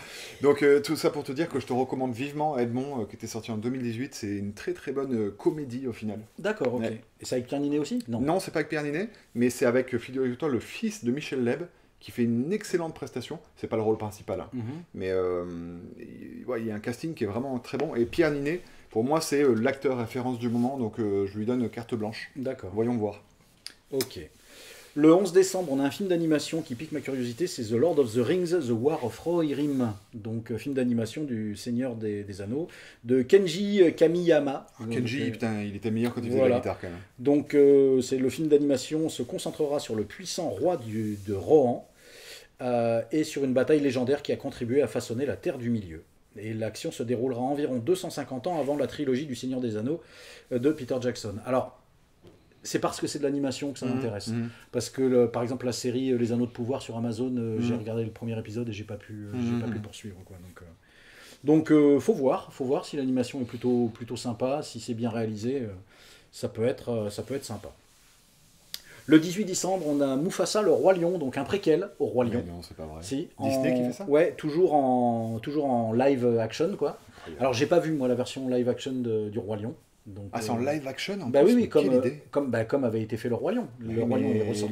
S1: Donc, tout ça pour te dire que je te recommande vivement Edmond, qui était sorti en 2018. C'est une très très bonne comédie au final.
S2: D'accord, ok.
S1: Ouais.
S2: Et c'est avec Pierre Ninet aussi? Non,
S1: c'est pas avec Pierre Ninet, mais c'est avec, figure-toi, le fils de Michel Leb, qui fait une excellente prestation. C'est pas le rôle principal, hein. Mais il y a un casting qui est vraiment très bon. Et Pierre Ninet, pour moi, c'est l'acteur référence du moment, donc je lui donne carte blanche.
S2: D'accord.
S1: Voyons voir.
S2: Ok. Le 11 décembre, on a un film d'animation qui pique ma curiosité, c'est The Lord of the Rings, The War of Rohirrim. Donc, film d'animation du Seigneur des Anneaux, de Kenji Kamiyama.
S1: Kenji, putain, il était meilleur quand il faisait la guitare quand même.
S2: Donc, c'est le film d'animation se concentrera sur le puissant roi de Rohan et sur une bataille légendaire qui a contribué à façonner la Terre du Milieu. Et l'action se déroulera environ 250 ans avant la trilogie du Seigneur des Anneaux de Peter Jackson. Alors, c'est parce que c'est de l'animation que ça m'intéresse. Parce que, par exemple, la série Les Anneaux de Pouvoir sur Amazon, j'ai regardé le premier épisode et j'ai pas pu poursuivre. Quoi. Donc, faut voir si l'animation est plutôt sympa, si c'est bien réalisé, ça peut être sympa. Le 18 décembre, on a Mufasa, le Roi Lion, donc un préquel au Roi Lion.
S1: Non, c'est pas vrai.
S2: Si,
S1: Disney qui fait ça?
S2: Ouais, toujours en live action, quoi. Alors, j'ai pas vu, moi, la version live action du Roi Lion. Donc,
S1: c'est en live action en
S2: plus, oui, comme avait été fait le Roi Lion.
S1: Le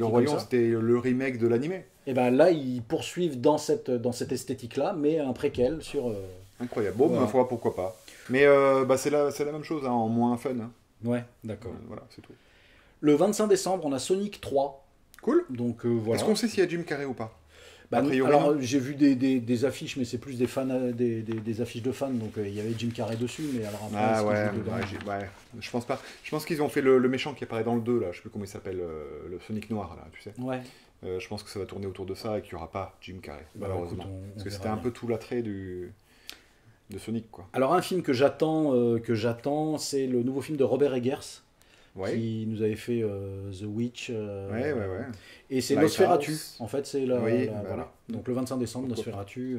S1: Roi Lion, c'était le remake de l'animé.
S2: Et ben là, ils poursuivent dans cette esthétique-là, mais un préquel sur...
S1: Incroyable. Bon, ma foi, pourquoi pas. Mais c'est la même chose, hein, en moins fun. Hein.
S2: Ouais, d'accord.
S1: Voilà, c'est tout.
S2: Le 25 décembre, on a Sonic 3.
S1: Cool.
S2: Donc voilà.
S1: Est-ce qu'on sait s'il y a Jim Carrey ou pas?
S2: Alors j'ai vu des affiches, mais c'est plus des fans, des affiches de fans, donc il y avait Jim Carrey dessus, mais alors
S1: après, je pense pas. Je pense qu'ils ont fait le méchant qui apparaît dans le 2 là, je sais plus comment il s'appelle, le Sonic noir là, tu sais.
S2: Ouais.
S1: Je pense que ça va tourner autour de ça et qu'il n'y aura pas Jim Carrey, malheureusement. Parce que c'était un peu tout l'attrait de Sonic, quoi.
S2: Alors un film que j'attends, c'est le nouveau film de Robert Eggers. Qui nous avait fait The Witch. Et c'est Nosferatu. En fait, c'est voilà. Donc le 25 décembre, Nosferatu,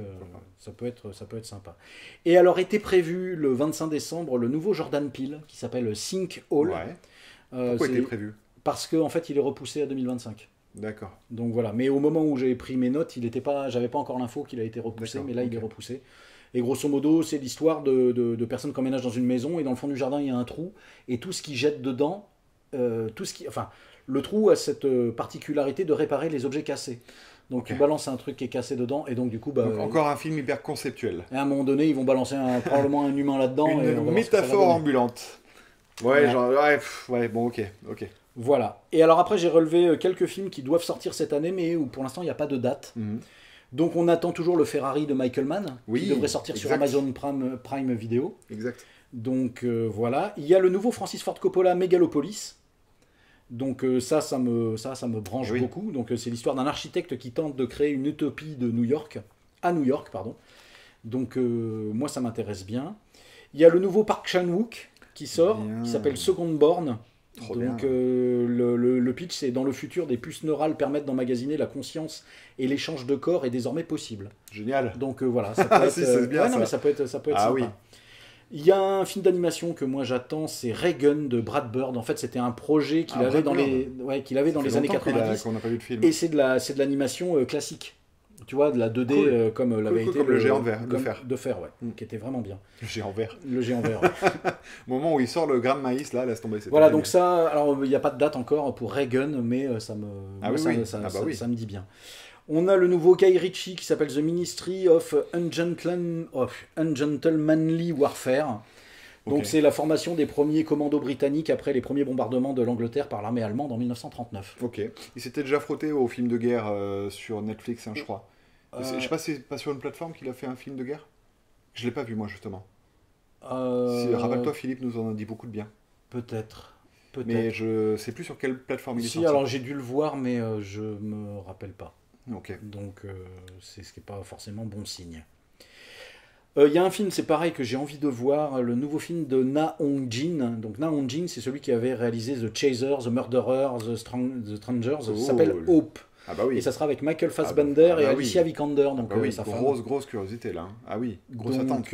S2: ça peut être sympa. Et alors était prévu le 25 décembre le nouveau Jordan Peele qui s'appelle Think Hall.
S1: Pourquoi était prévu?
S2: Parce qu'en fait, il est repoussé à 2025.
S1: D'accord.
S2: Donc voilà. Mais au moment où j'avais pris mes notes, j'avais pas encore l'info qu'il a été repoussé, mais là il est repoussé. Et grosso modo, c'est l'histoire de personnes qui emménagent dans une maison et dans le fond du jardin, il y a un trou. Et tout ce qu'ils jettent dedans, le trou a cette particularité de réparer les objets cassés. Donc tu balances un truc qui est cassé dedans et donc du coup...
S1: donc encore un film hyper conceptuel.
S2: Et à un moment donné, ils vont balancer probablement un humain là-dedans.
S1: Une métaphore ambulante. Bon, ok.
S2: Voilà. Et alors après, j'ai relevé quelques films qui doivent sortir cette année, mais où pour l'instant, il n'y a pas de date. Donc on attend toujours le Ferrari de Michael Mann, qui devrait sortir sur Amazon Prime Video.
S1: Exact.
S2: Donc voilà. Il y a le nouveau Francis Ford Coppola, Megalopolis. Donc ça me branche beaucoup. Donc c'est l'histoire d'un architecte qui tente de créer une utopie à New York. Donc moi ça m'intéresse bien. Il y a le nouveau Park Chan-wook qui sort, qui s'appelle Second Born. Donc le pitch, c'est dans le futur, des puces neurales permettent d'emmagasiner la conscience et l'échange de corps est désormais possible.
S1: Génial.
S2: Donc voilà, ça peut être,
S1: c'est bien,
S2: mais ça peut être sympa.
S1: Oui.
S2: Il y a un film d'animation que moi j'attends, c'est Reagan de Brad Bird. En fait, c'était un projet qu'il avait dans les années 90.
S1: Qu'on n'a pas vu de film.
S2: Et c'est de l'animation classique. Tu vois, de la 2D comme l'avait été
S1: le géant de fer.
S2: Ouais, qui était vraiment bien.
S1: Le géant vert.
S2: Le géant vert.
S1: Au moment où il sort le grain de maïs, là, laisse tomber.
S2: Voilà, donc ça, alors il n'y a pas de date encore pour Reagan, mais ça me, ça me dit bien. On a le nouveau Guy Ritchie qui s'appelle The Ministry of Ungentlemanly Warfare. Donc c'est la formation des premiers commandos britanniques après les premiers bombardements de l'Angleterre par l'armée allemande en 1939.
S1: Ok. Il s'était déjà frotté au film de guerre sur Netflix, je crois. Je sais pas si c'est pas sur une plateforme qu'il a fait un film de guerre. Je l'ai pas vu moi justement. Rappelle-toi, Philippe nous en a dit beaucoup de bien.
S2: Peut-être.
S1: Mais je sais plus sur quelle plateforme il est sorti.
S2: Alors j'ai dû le voir, mais je me rappelle pas.
S1: Ok.
S2: Donc c'est ce qui n'est pas forcément bon signe. Il y a un film, c'est pareil, que j'ai envie de voir, le nouveau film de Na Hong-jin. Donc Na Hong-jin, c'est celui qui avait réalisé The Chaser, The Murderer, The Strangers. Ça s'appelle Hope.
S1: Ah bah oui.
S2: Et ça sera avec Michael Fassbender et Alicia Vikander. Donc, sa femme.
S1: Grosse curiosité là. Ah oui, grosse
S2: donc,
S1: attente.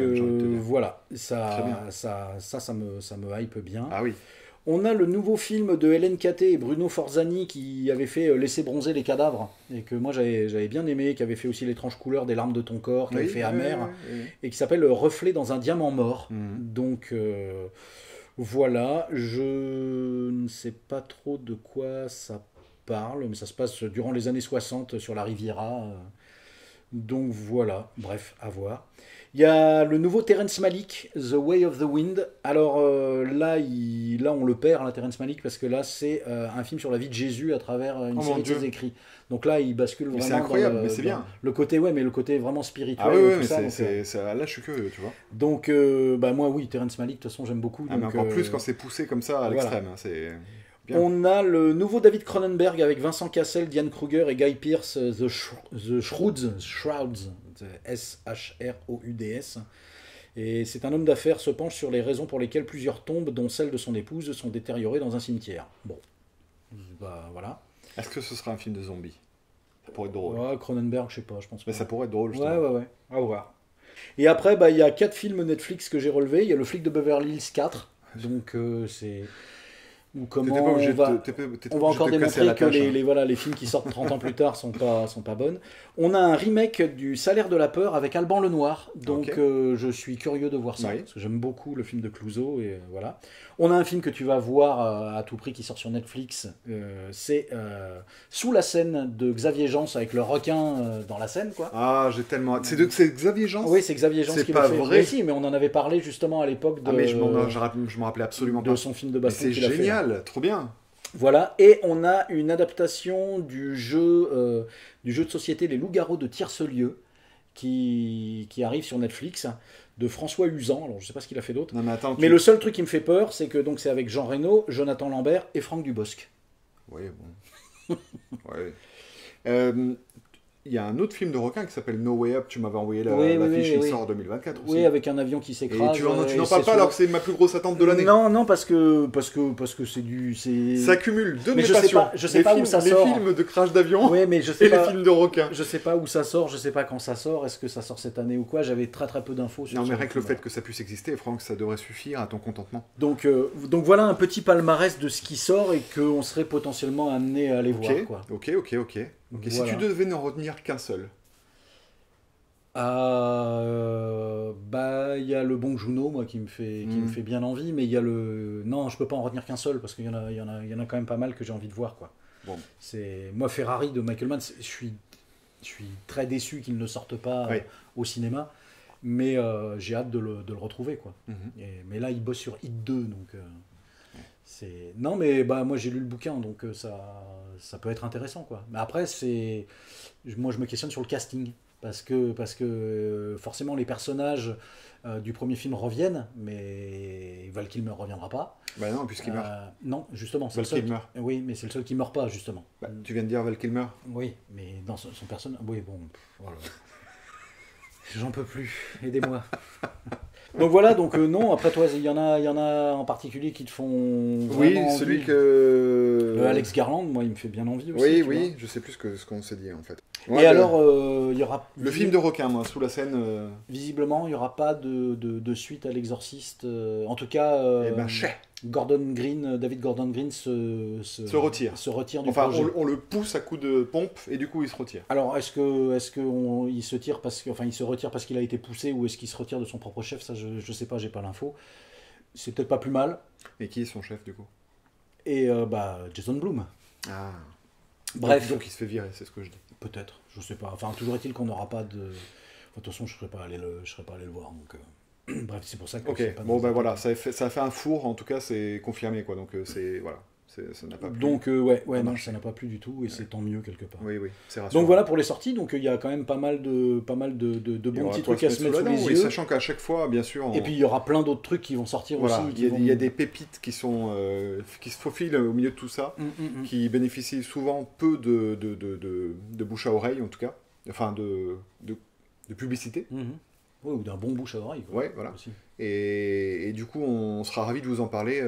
S2: Voilà, ça me hype bien.
S1: Ah oui.
S2: On a le nouveau film de Hélène Caté et Bruno Forzani qui avait fait Laisser bronzer les cadavres, et que moi j'avais bien aimé, qui avait fait aussi L'étrange couleur des larmes de ton corps, qui avait fait Amer, et qui s'appelle Reflet dans un diamant mort. Donc voilà, je ne sais pas trop de quoi ça parle, mais ça se passe durant les années 60 sur la Riviera. Donc voilà, bref, à voir. Il y a le nouveau Terrence Malick, The Way of the Wind. Alors là, on le perd, là, Terrence Malick, parce que là, c'est un film sur la vie de Jésus à travers une série de ses écrits. Donc là, il bascule vraiment.
S1: C'est incroyable, mais c'est bien.
S2: Le côté, mais le côté vraiment spirituel.
S1: Ah oui, mais là, je suis curieux, tu vois.
S2: Donc, moi, oui, Terrence Malick, de toute façon, j'aime beaucoup.
S1: Mais encore plus quand c'est poussé comme ça à l'extrême. C'est. Bien.
S2: On a le nouveau David Cronenberg avec Vincent Cassel, Diane Kruger et Guy Pearce, The Shrouds, S-H-R-O-U-D-S. Et c'est un homme d'affaires se penche sur les raisons pour lesquelles plusieurs tombes, dont celle de son épouse, sont détériorées dans un cimetière. Bon, voilà.
S1: Est-ce que ce sera un film de zombies? Ça pourrait être drôle.
S2: Ouais, Cronenberg, je sais pas, je pense pas.
S1: Mais ça pourrait être drôle, justement.
S2: Ouais, à voir. Et après, il y a 4 films Netflix que j'ai relevés. Il y a Le flic de Beverly Hills 4, donc c'est... Ou comment on va encore démontrer que les films qui sortent 30 ans plus tard sont pas bonnes. On a un remake du Salaire de la peur avec Alban Lenoir, donc je suis curieux de voir ça, parce que j'aime beaucoup le film de Clouzot, et voilà. On a un film que tu vas voir à tout prix qui sort sur Netflix, c'est Sous la Seine de Xavier Jeans avec le requin dans la Seine, quoi.
S1: Ah, j'ai tellement hâte. C'est Xavier Jeans?
S2: Oui, c'est Xavier Jeans qui l'a fait.
S1: Vrai.
S2: Si, mais on en avait parlé justement à l'époque de...
S1: Ah, mais je me rappelais absolument pas.
S2: De son film de baston qu'il a fait.
S1: C'est génial, trop bien.
S2: Voilà, et on a une adaptation du jeu de société Les Loups-Garous de Tiercelieu qui arrive sur Netflix, de François Usan. Alors je sais pas ce qu'il a fait d'autre. Mais le seul truc qui me fait peur, c'est que donc c'est avec Jean Reno, Jonathan Lambert et Franck Dubosc.
S1: Oui, bon. Ouais. Il y a un autre film de requin qui s'appelle No Way Up, tu m'avais envoyé l'affiche, il sort en 2024 aussi.
S2: Oui, avec un avion qui s'écrase.
S1: Et tu n'en parles pas alors que c'est ma plus grosse attente de l'année.
S2: Non, parce que c'est du...
S1: Ça cumule deux de mes passions.
S2: Je sais pas où ça sort.
S1: Les films de crash d'avion
S2: mais je sais
S1: et les films de requins.
S2: Je sais pas où ça sort, je sais pas quand ça sort, est-ce que ça sort cette année ou quoi, j'avais très peu d'infos sur ça.
S1: Non, mais rien que le fait que ça puisse exister, Franck, ça devrait suffire à ton contentement.
S2: Donc voilà un petit palmarès de ce qui sort et qu'on serait potentiellement amené à aller voir, quoi.
S1: Ok. Voilà. Si tu devais n'en retenir qu'un seul.
S2: Il y a le Bong Joon-ho, moi, qui me fait bien envie, mais il y a le... Non, je peux pas en retenir qu'un seul, parce qu'il y en a quand même pas mal que j'ai envie de voir, quoi.
S1: Bon.
S2: Moi, Ferrari de Michael Mann, je suis très déçu qu'il ne sorte pas au cinéma, mais j'ai hâte de le retrouver, quoi. Mais là, il bosse sur Hit 2, donc... Non, mais moi j'ai lu le bouquin, donc ça peut être intéressant, quoi. Mais après, moi je me questionne sur le casting, parce que forcément les personnages du premier film reviennent, mais Val Kilmer reviendra pas.
S1: Bah non, puisqu'il meurt.
S2: Non, justement, c'est
S1: Val Kilmer.
S2: Oui, mais c'est le seul qui meurt pas, justement.
S1: Tu viens de dire Val Kilmer.
S2: Oui, mais dans son personnage... Oui, bon, voilà. J'en peux plus, aidez-moi. Donc voilà, non, après toi, il y en a en particulier qui te font vraiment
S1: celui
S2: envie.
S1: que...
S2: Alex Garland, moi, il me fait bien envie aussi.
S1: Oui, je sais plus ce qu'on s'est dit, en fait.
S2: Ouais, et alors, il y aura...
S1: Le film de requin, moi, sous la scène...
S2: Visiblement, il n'y aura pas de suite à l'Exorciste. En tout cas, David Gordon Green se
S1: retire.
S2: Se retire du projet.
S1: On le pousse à coups de pompe et du coup, il se retire.
S2: Alors, il se retire parce qu'il a été poussé ou est-ce qu'il se retire de son propre chef? Ça, je ne sais pas, j'ai pas l'info. C'est peut-être pas plus mal.
S1: Et qui est son chef, du coup?
S2: Et Jason Blum.
S1: Ah.
S2: Bref.
S1: Donc il se fait virer, c'est ce que je dis.
S2: Peut-être, je sais pas. Enfin, toujours est-il qu'on n'aura pas de... De toute façon, je ne serais pas allé le voir. Donc, bref, c'est pour ça que...
S1: Ok, bon ben voilà, ça a fait un four, en tout cas c'est confirmé, quoi. Donc c'est... Voilà. Ça n'a pas plu.
S2: Donc non, ça n'a pas plu du tout, et c'est tant mieux quelque part.
S1: Oui, c'est rassurant.
S2: Donc voilà pour les sorties, donc il y a quand même pas mal de bons petits trucs à se mettre sous les yeux.
S1: Sachant qu'à chaque fois, bien sûr...
S2: Et puis il y aura plein d'autres trucs qui vont sortir aussi.
S1: Il y a des pépites qui se faufilent au milieu de tout ça, qui bénéficient souvent peu de bouche à oreille, en tout cas. Enfin, de publicité.
S2: Ouais, ou d'un bon bouche à oreille.
S1: Ouais, voilà. Aussi. Et du coup, on sera ravis de vous en parler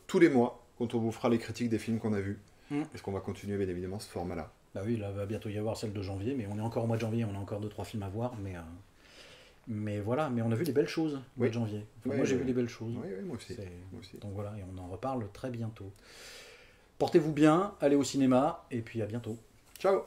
S1: tous les mois, quand on vous fera les critiques des films qu'on a vus. Parce qu'on va continuer, bien évidemment, ce format-là.
S2: Bah oui, là, va bientôt y avoir celle de janvier, mais on est encore au mois de janvier, on a encore 2-3 films à voir, mais voilà, mais on a vu des belles choses au mois de janvier. Enfin, moi, j'ai vu des belles choses.
S1: Oui, moi aussi.
S2: Donc voilà, et on en reparle très bientôt. Portez-vous bien, allez au cinéma, et puis à bientôt.
S1: Ciao!